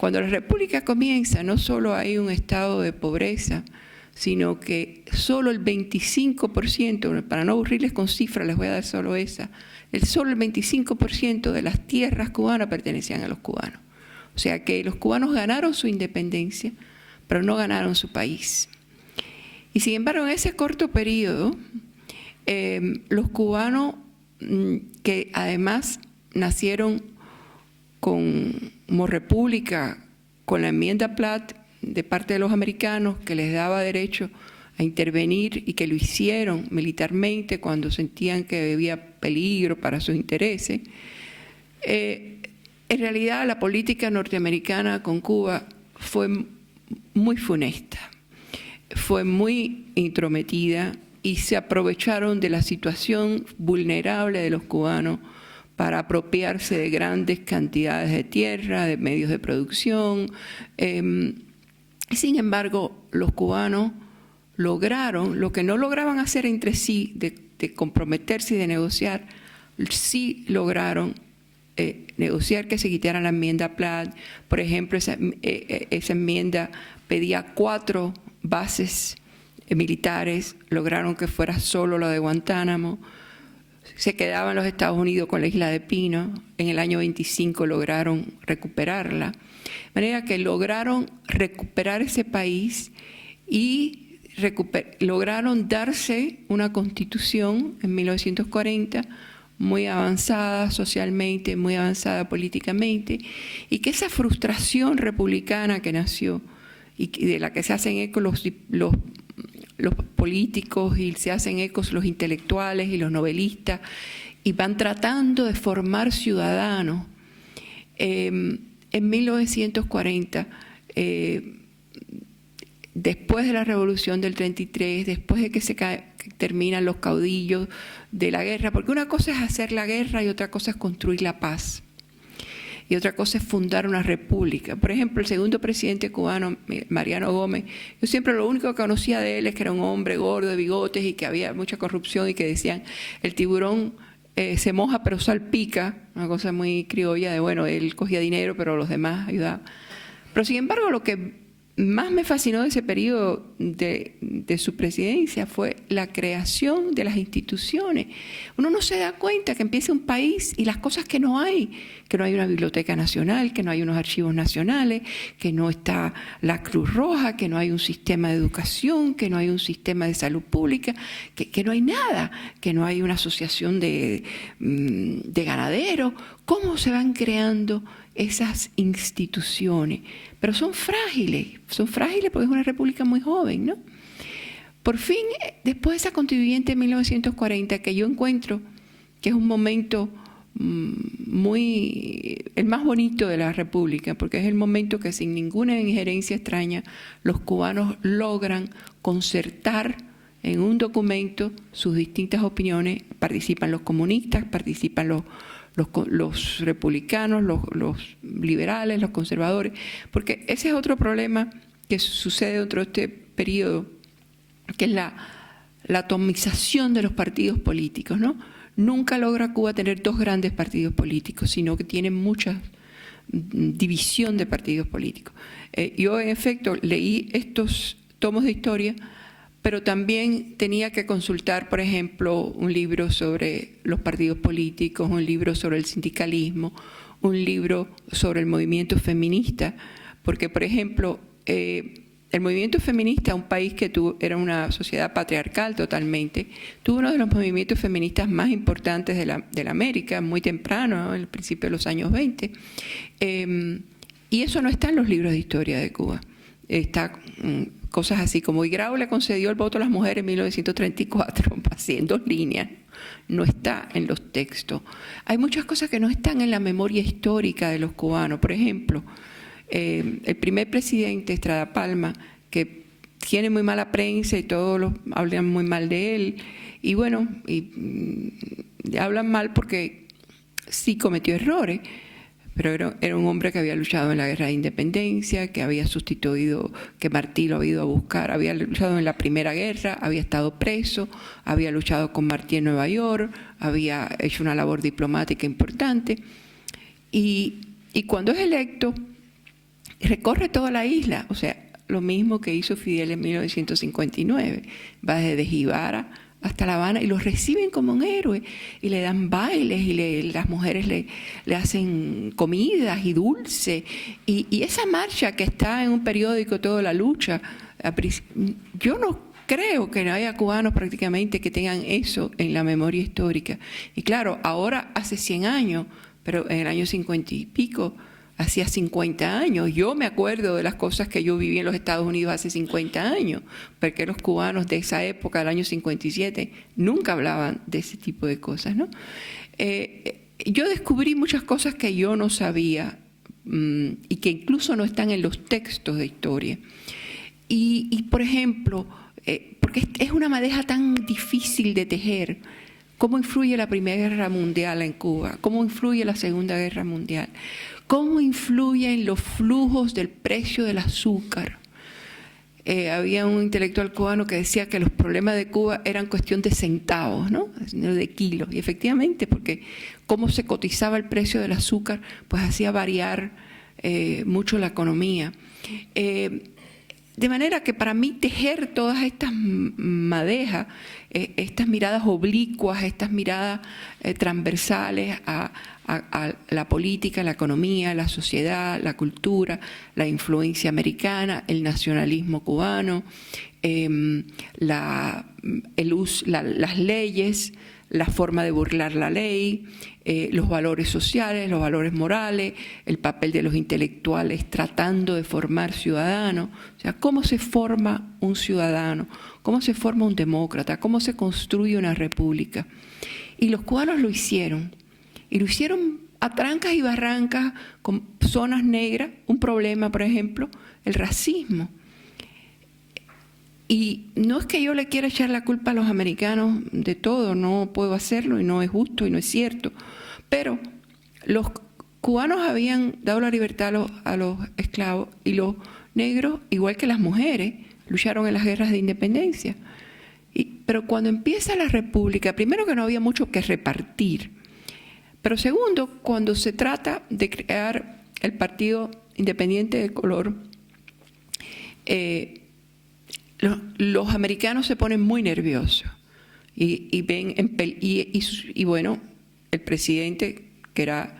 Cuando la República comienza, no solo hay un estado de pobreza, sino que solo el 25%, para no aburrirles con cifras, les voy a dar solo esa, solo el 25% de las tierras cubanas pertenecían a los cubanos. O sea que los cubanos ganaron su independencia, pero no ganaron su país. Y sin embargo, en ese corto periodo, los cubanos que además nacieron como república con la enmienda Platt de parte de los americanos, que les daba derecho a intervenir y que lo hicieron militarmente cuando sentían que había peligro para sus intereses. En realidad la política norteamericana con Cuba fue muy funesta, fue muy intrometida y se aprovecharon de la situación vulnerable de los cubanos para apropiarse de grandes cantidades de tierra, de medios de producción. Sin embargo, los cubanos lograron lo que no lograban hacer entre sí, de comprometerse y de negociar, sí lograron negociar que se quitara la enmienda Platt. Por ejemplo, esa enmienda pedía 4 bases militares, lograron que fuera solo la de Guantánamo. Se quedaban los Estados Unidos con la isla de Pino. En el año 25 lograron recuperarla. De manera que lograron recuperar ese país y lograron darse una constitución en 1940 muy avanzada socialmente, muy avanzada políticamente, y que esa frustración republicana que nació y de la que se hacen eco los políticos y se hacen ecos los intelectuales y los novelistas, y van tratando de formar ciudadanos. En 1940, después de la Revolución del 33, después de que terminan los caudillos de la guerra, porque una cosa es hacer la guerra y otra cosa es construir la paz. Y otra cosa es fundar una república. Por ejemplo, el segundo presidente cubano, Mariano Gómez, yo siempre lo único que conocía de él es que era un hombre gordo de bigotes y que había mucha corrupción y que decían, el tiburón se moja pero salpica, una cosa muy criolla de, bueno, él cogía dinero pero los demás ayudaban. Pero sin embargo, lo que más me fascinó de ese periodo de su presidencia fue la creación de las instituciones. Uno no se da cuenta que empieza un país y las cosas que no hay una biblioteca nacional, que no hay unos archivos nacionales, que no está la Cruz Roja, que no hay un sistema de educación, que no hay un sistema de salud pública, que no hay nada, que no hay una asociación de ganaderos. ¿Cómo se van creando esas instituciones? Pero son frágiles porque es una república muy joven, ¿no? Por fin, después de esa constituyente en 1940, que yo encuentro que es un momento el más bonito de la república, porque es el momento que sin ninguna injerencia extraña los cubanos logran concertar en un documento sus distintas opiniones. Participan los comunistas, participan los republicanos, los liberales, los conservadores, porque ese es otro problema que sucede dentro de este periodo, que es la atomización de los partidos políticos, ¿no? Nunca logra Cuba tener 2 grandes partidos políticos, sino que tiene mucha división de partidos políticos. Yo, en efecto, leí estos tomos de historia, pero también tenía que consultar, por ejemplo, un libro sobre los partidos políticos, un libro sobre el sindicalismo, un libro sobre el movimiento feminista, porque, por ejemplo, el movimiento feminista, un país que era una sociedad patriarcal totalmente, tuvo uno de los movimientos feministas más importantes de la América, muy temprano, ¿no? En el principio de los años 20, y eso no está en los libros de historia de Cuba. Está cosas así como Grau le concedió el voto a las mujeres en 1934, así en 2 líneas, no está en los textos. Hay muchas cosas que no están en la memoria histórica de los cubanos. Por ejemplo, el primer presidente, Estrada Palma, que tiene muy mala prensa y todos hablan muy mal de él, y bueno, hablan mal porque sí cometió errores, pero era un hombre que había luchado en la guerra de independencia, que había sustituido, que Martí lo había ido a buscar, había luchado en la primera guerra, había estado preso, había luchado con Martí en Nueva York, había hecho una labor diplomática importante, y cuando es electo, recorre toda la isla, o sea, lo mismo que hizo Fidel en 1959, va desde Jibara hasta La Habana y los reciben como un héroe y le dan bailes y las mujeres le hacen comidas y dulce y esa marcha que está en un periódico Toda la Lucha, yo no creo que no haya cubanos prácticamente que tengan eso en la memoria histórica. Y claro, ahora hace 100 años, pero en el año 50 y pico, hacía 50 años. Yo me acuerdo de las cosas que yo viví en los Estados Unidos hace 50 años, porque los cubanos de esa época, del año 57, nunca hablaban de ese tipo de cosas, ¿no? Yo descubrí muchas cosas que yo no sabía y que incluso no están en los textos de historia. Y por ejemplo, porque es una madeja tan difícil de tejer, ¿cómo influye la Primera Guerra Mundial en Cuba? ¿Cómo influye la Segunda Guerra Mundial? ¿Cómo influye en los flujos del precio del azúcar? Había un intelectual cubano que decía que los problemas de Cuba eran cuestión de centavos, ¿no? De kilos. Y efectivamente, porque cómo se cotizaba el precio del azúcar, pues hacía variar mucho la economía. De manera que para mí tejer todas estas madejas, estas miradas oblicuas, estas miradas transversales a la política, la economía, la sociedad, la cultura, la influencia americana, el nacionalismo cubano, las leyes, la forma de burlar la ley, los valores sociales, los valores morales, el papel de los intelectuales tratando de formar ciudadanos. O sea, cómo se forma un ciudadano, cómo se forma un demócrata, cómo se construye una república. Y los cubanos lo hicieron. Y lo hicieron a trancas y barrancas, con zonas negras, un problema, por ejemplo, el racismo. Y no es que yo le quiera echar la culpa a los americanos de todo, no puedo hacerlo y no es justo y no es cierto, pero los cubanos habían dado la libertad a los esclavos y los negros, igual que las mujeres, lucharon en las guerras de independencia. Pero cuando empieza la república, primero que no había mucho que repartir, pero segundo, cuando se trata de crear el Partido Independiente de Color, los americanos se ponen muy nerviosos y ven y bueno, el presidente, que era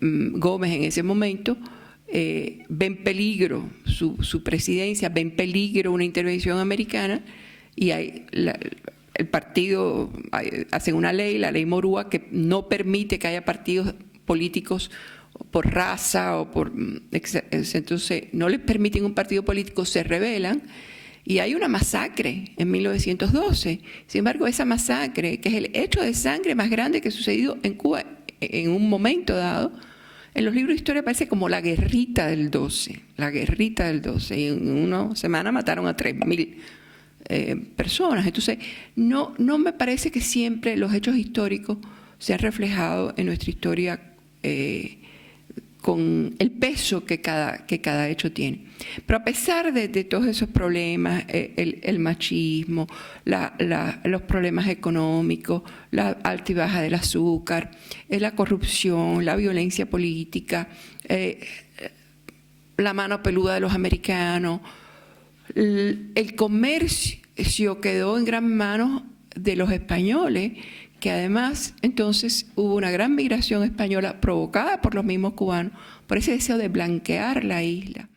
Gómez en ese momento, ve en peligro su presidencia, ve en peligro una intervención americana y el partido hace una ley, la ley Morúa, que no permite que haya partidos políticos por raza o por... Entonces no les permiten un partido político, se rebelan. Y hay una masacre en 1912. Sin embargo, esa masacre, que es el hecho de sangre más grande que ha sucedido en Cuba en un momento dado, en los libros de historia aparece como la guerrita del 12. La guerrita del 12. Y en una semana mataron a 3.000 personas. Entonces, no me parece que siempre los hechos históricos se han reflejado en nuestra historia con el peso que cada hecho tiene. Pero a pesar de todos esos problemas, el machismo, los problemas económicos, la alta y baja del azúcar, la corrupción, la violencia política, la mano peluda de los americanos, el comercio quedó en gran manos de los españoles, que además entonces hubo una gran migración española provocada por los mismos cubanos, por ese deseo de blanquear la isla.